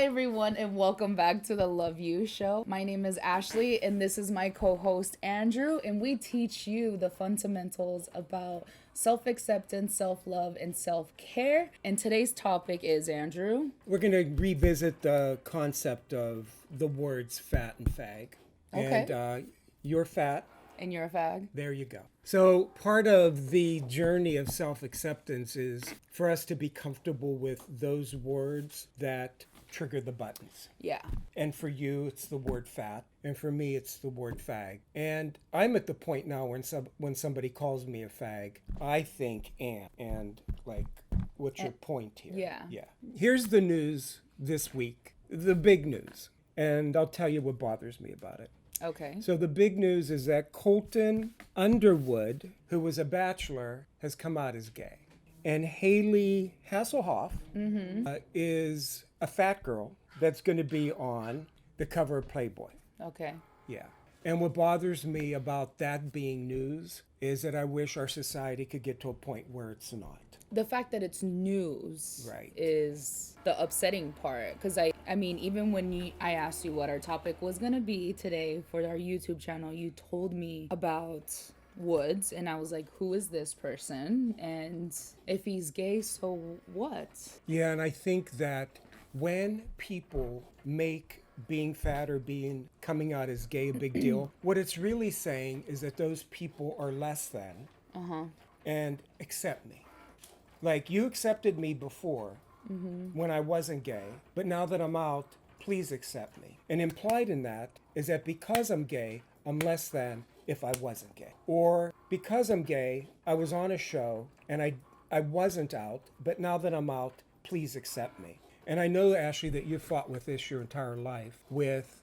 Hi, everyone, and welcome back to the Love You Show. My name is Ashley, and this is my co-host, Andrew, and we teach you the fundamentals about self-acceptance, self-love, and self-care. And today's topic is, Andrew. We're going to revisit the concept of the words fat and fag. Okay. And you're fat. And you're a fag. There you go. So part of the journey of self-acceptance is for us to be comfortable with those words that trigger the buttons. Yeah. And for you, it's the word fat. And for me, it's the word fag. And I'm at the point now when somebody calls me a fag, I think, and like, what's your point here? Yeah. Yeah. Here's the news this week, the big news. And I'll tell you what bothers me about it. Okay. So the big news is that Colton Underwood, who was a bachelor, has come out as gay. And Haley Hasselhoff is a fat girl that's going to be on the cover of Playboy. Okay. Yeah. And what bothers me about that being news is that I wish our society could get to a point where it's not. The fact that it's news Right. is the upsetting part. Because I mean, even when I asked you what our topic was going to be today for our YouTube channel, you told me about Woods, and I was like, who is this person? And if he's gay, so what? Yeah, and I think that when people make being fat or coming out as gay a big deal, what it's really saying is that those people are less than and accept me. Like, you accepted me before when I wasn't gay, but now that I'm out, please accept me. And implied in that is that because I'm gay, I'm less than if I wasn't gay. Or because I'm gay, I was on a show and I wasn't out, but now that I'm out, please accept me. And I know, Ashley, that you've fought with this your entire life, with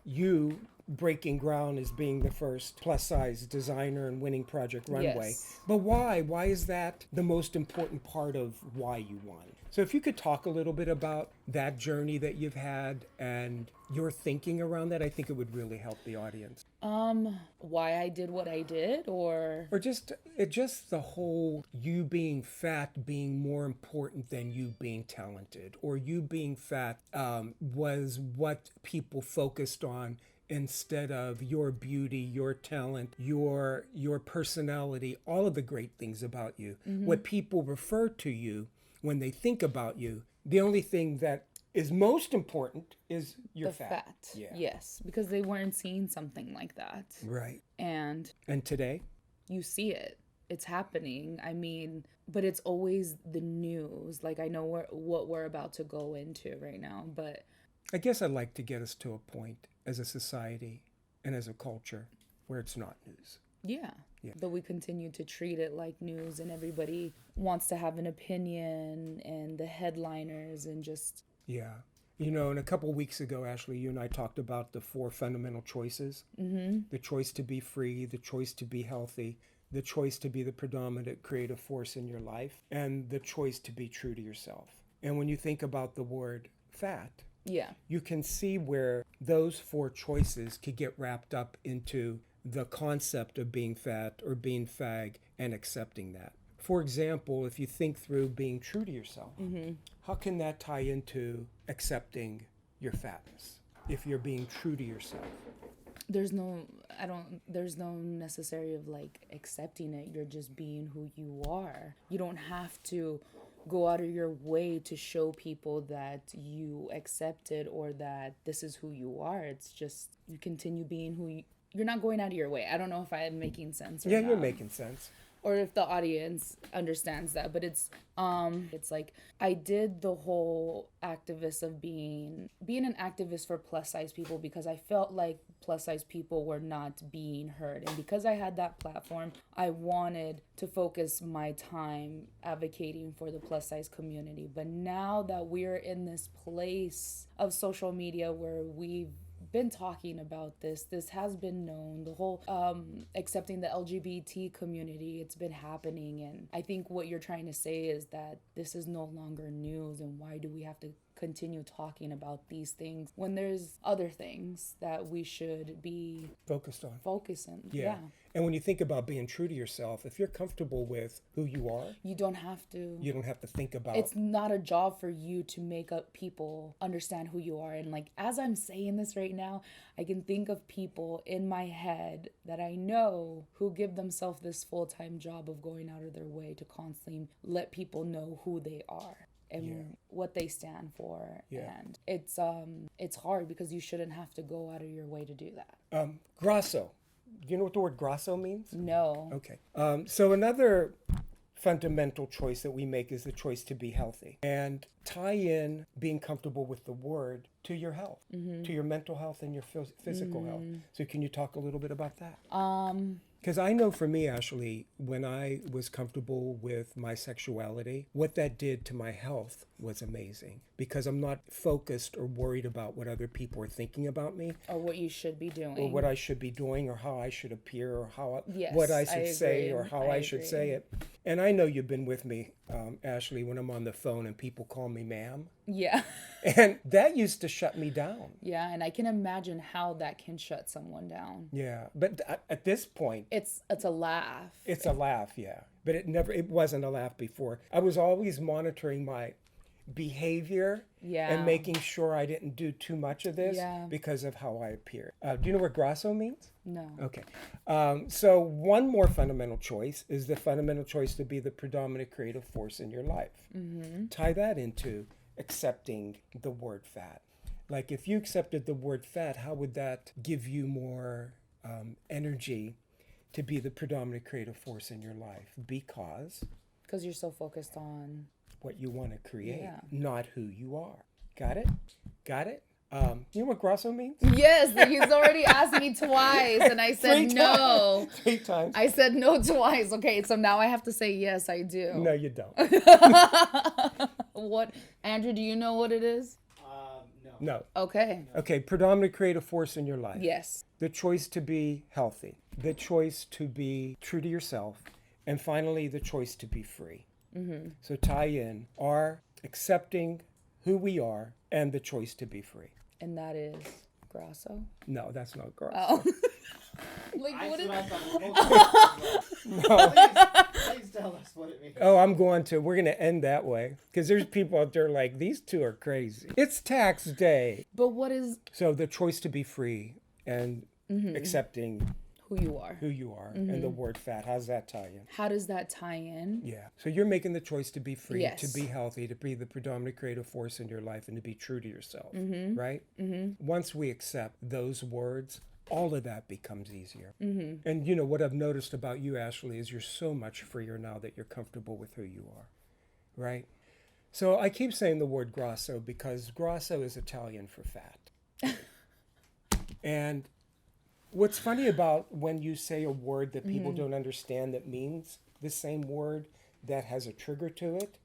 you breaking ground as being the first plus-size designer and winning Project Runway. Yes. But why? Why is that the most important part of why you won? So if you could talk a little bit about that journey that you've had and your thinking around that, I think it would really help the audience. Why I did what I did, or just the whole you being fat being more important than you being talented, or you being fat was what people focused on instead of your beauty, your talent, your personality, all of the great things about you. What people refer to you when they think about you, the only thing that is most important is you're the fat. Yeah. Yes, because they weren't seeing something like that. Right. And today? you see it. It's happening. I mean, but it's always the news. Like, I know what we're about to go into right now, but I guess I'd like to get us to a point as a society and as a culture where it's not news. yeah. But we continue to treat it like news, and everybody wants to have an opinion, and the headliners, and just... Yeah. You know, and a couple weeks ago, Ashley, you and I talked about the 4 fundamental choices. The choice to be free, the choice to be healthy, the choice to be the predominant creative force in your life, and the choice to be true to yourself. And when you think about the word fat, Yeah. you can see where those 4 choices could get wrapped up into the concept of being fat or being fag and accepting that. For example, if you think through being true to yourself, how can that tie into accepting your fatness if you're being true to yourself? There's no necessary of like accepting it. You're just being who you are. You don't have to go out of your way to show people that you accept it or that this is who you are. It's just you continue being you're not going out of your way. I don't know if I'm making sense or Yeah, not. you're making sense. Or if the audience understands that, but it's like I did the whole activist of being an activist for plus size people because I felt like plus size people were not being heard, and because I had that platform, I wanted to focus my time advocating for the plus size community. But now that we're in this place of social media where we've been talking about this has been known, the whole accepting the LGBT community, it's been happening, and I think what you're trying to say is that this is no longer news, and why do we have to continue talking about these things when there's other things that we should be focusing. Yeah. And when you think about being true to yourself, if you're comfortable with who you are, you don't have to think about, it's not a job for you to make up people understand who you are. And like, as I'm saying this right now, I can think of people in my head that I know who give themselves this full-time job of going out of their way to constantly let people know who they are and what they stand for. And it's hard because you shouldn't have to go out of your way to do that. Grasso. Do you know what the word grasso means? No. Okay. So another fundamental choice that we make is the choice to be healthy, and tie in being comfortable with the word to your health, to your mental health and your physical health. So can you talk a little bit about that? Because I know for me, Ashley, when I was comfortable with my sexuality, what that did to my health was amazing, because I'm not focused or worried about what other people are thinking about me, or what you should be doing, or what I should be doing, or how I should appear, or Yes, what I should say, or how I should agree. say it. And I know you've been with me, Ashley, when I'm on the phone and people call me ma'am. Yeah. And that used to shut me down. Yeah, and I can imagine how that can shut someone down. Yeah, but at this point, it's a laugh. It's a laugh, yeah. But it wasn't a laugh before. I was always monitoring my behavior and making sure I didn't do too much of this because of how I appear. Do you know what grasso means? No. Okay. So one more fundamental choice is the fundamental choice to be the predominant creative force in your life. Tie that into accepting the word fat. Like, if you accepted the word fat, how would that give you more energy to be the predominant creative force in your life? Because you're so focused on what you want to create, not who you are. Got it? You know what grasso means? Yes, he's already asked me twice, and I said no. 3 times. I said no twice. Okay, so now I have to say yes, I do. No, you don't. What, Andrew, do you know what it is? No. Okay. Okay, predominant creative force in your life. Yes. The choice to be healthy, the choice to be true to yourself, and finally, the choice to be free. So tie in our accepting who we are and the choice to be free. And that is grasso? No, that's not grasso. Oh. Like, what is No. Please tell us what it means. Oh, we're going to end that way, because there's people out there like, these two are crazy. It's tax day. But what is... So the choice to be free and accepting who you are. And the word fat. How's that tie in? How does that tie in? Yeah. So you're making the choice to be free, Yes. to be healthy, to be the predominant creative force in your life, and to be true to yourself, right? Once we accept those words, all of that becomes easier. And you know, what I've noticed about you, Ashley, is you're so much freer now that you're comfortable with who you are, right? So I keep saying the word grasso because grasso is Italian for fat. And what's funny about when you say a word that people don't understand that means the same word that has a trigger to it,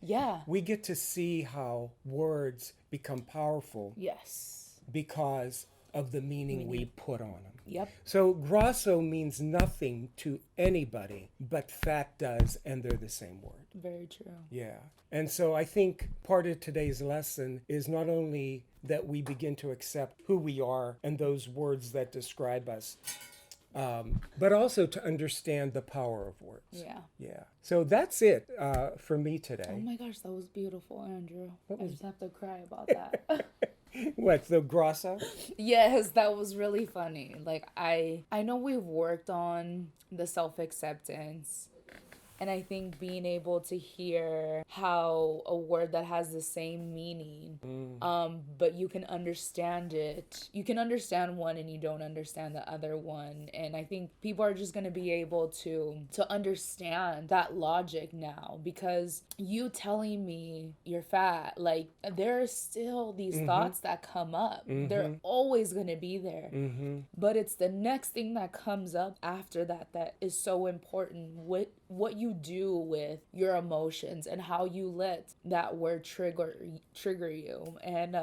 we get to see how words become powerful. Yes. Because of the meaning we put on them. Yep. So grasso means nothing to anybody, but fat does, and they're the same word. Very true. Yeah. And so I think part of today's lesson is not only that we begin to accept who we are and those words that describe us, but also to understand the power of words. Yeah. So that's it for me today. Oh my gosh, that was beautiful, Andrew. I just have to cry about that. What, the grasso? Yes, that was really funny. Like, I know we've worked on the self-acceptance, and I think being able to hear how a word that has the same meaning, but you can understand it. You can understand one and you don't understand the other one. And I think people are just going to be able to understand that logic now, because you telling me you're fat, like, there are still these thoughts that come up. They're always going to be there. But it's the next thing that comes up after that is so important. What you do with your emotions and how you let that word trigger you. And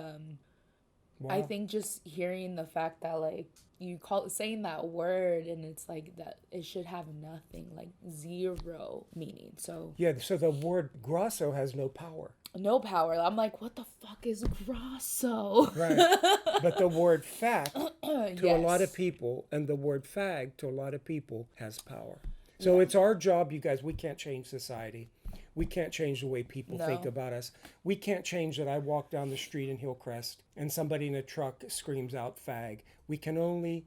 Wow. I think just hearing the fact that, like, you saying that word and it's like that it should have nothing, like zero meaning. So yeah, so the word grasso has no power. no power. I'm like, what the fuck is grosso? Right. But the word fact to a lot of Yes. people and the word fag to a lot of people has power. So it's our job, you guys. We can't change society. We can't change the way people think No. about us. We can't change that I walk down the street in Hillcrest and somebody in a truck screams out fag. We can only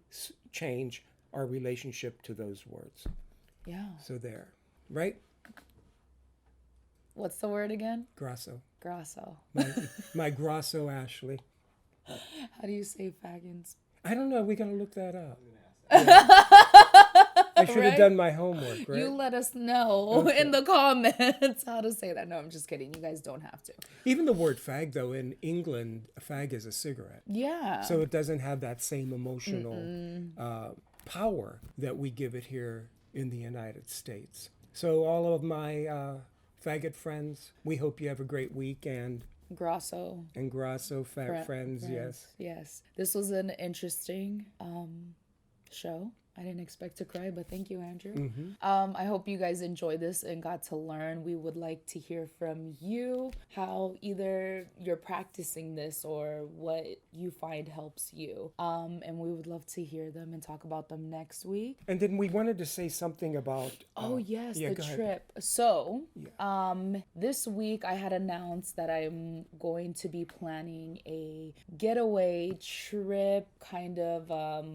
change our relationship to those words. Yeah. So there. Right? What's the word again? Grasso. Grosso. My Grasso Ashley. How do you say faggots? I don't know. We got to look that up. I'm gonna ask I should have Right? done my homework, right? You let us know in the comments how to say that. No, I'm just kidding. You guys don't have to. Even the word fag, though, in England, a fag is a cigarette. Yeah. So it doesn't have that same emotional power that we give it here in the United States. So all of my faggot friends, we hope you have a great week. And Grosso. Grasso friends, yes. Yes. This was an interesting show. I didn't expect to cry, but thank you, Andrew. I hope you guys enjoyed this and got to learn. We would like to hear from you how either you're practicing this or what you find helps you. And we would love to hear them and talk about them next week. And then we wanted to say something about... Oh yes, yeah, the go ahead. trip. So, this week I had announced that I'm going to be planning a getaway trip, kind of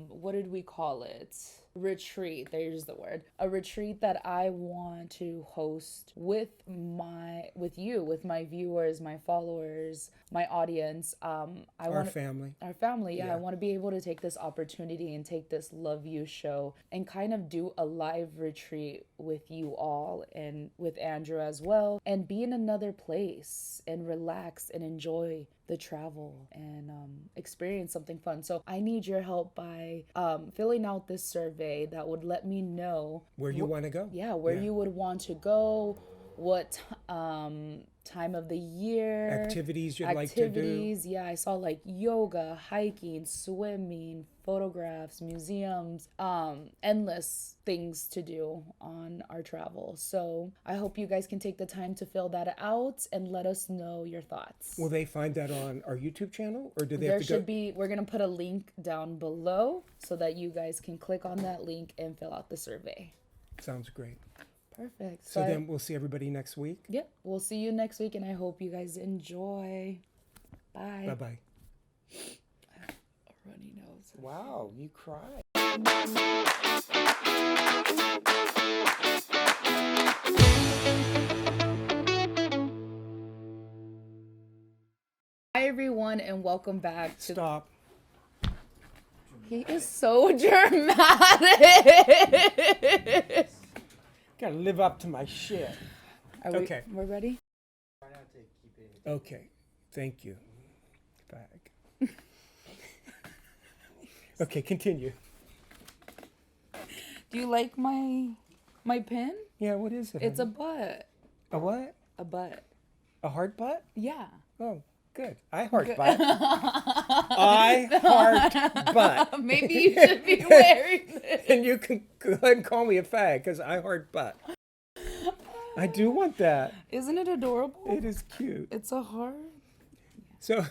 what did we call it? Retreat. There's the word. A retreat that I want to host with my viewers, my followers, my audience. our family. Our family, yeah. Yeah. I want to be able to take this opportunity and take this Love You show and kind of do a live retreat with you all and with Andrew as well, and be in another place and relax and enjoy the travel and experience something fun. So I need your help by filling out this survey that would let me know Where you want to go. yeah, where you would want to go, what time of the year, Activities you'd like to do. yeah, I saw like yoga, hiking, swimming, photographs, museums, endless things to do on our travel. So I hope you guys can take the time to fill that out and let us know your thoughts. Will they find that on our YouTube channel, or do they There have to go? should be, we're going to put a link down below so that you guys can click on that link and fill out the survey. Sounds great. Perfect. So then we'll see everybody next week. Yep, we'll see you next week, and I hope you guys enjoy. Bye. Bye-bye. A runny nose. Wow, you cried. Hi everyone, and welcome back to. Stop. He is so dramatic. Gotta live up to my shit. Okay. We're ready. try not to keep it. Okay. Thank you. Fag. Okay, continue. Do you like my pin? Yeah, what is it? It's a honey? butt. A what? A butt. A heart butt? Yeah. Oh, good. I heart butt. I heart butt. Maybe you should be wearing this. And you can go ahead and call me a fag because I heart butt. I do want that. Isn't it adorable? It is cute. It's a heart. So,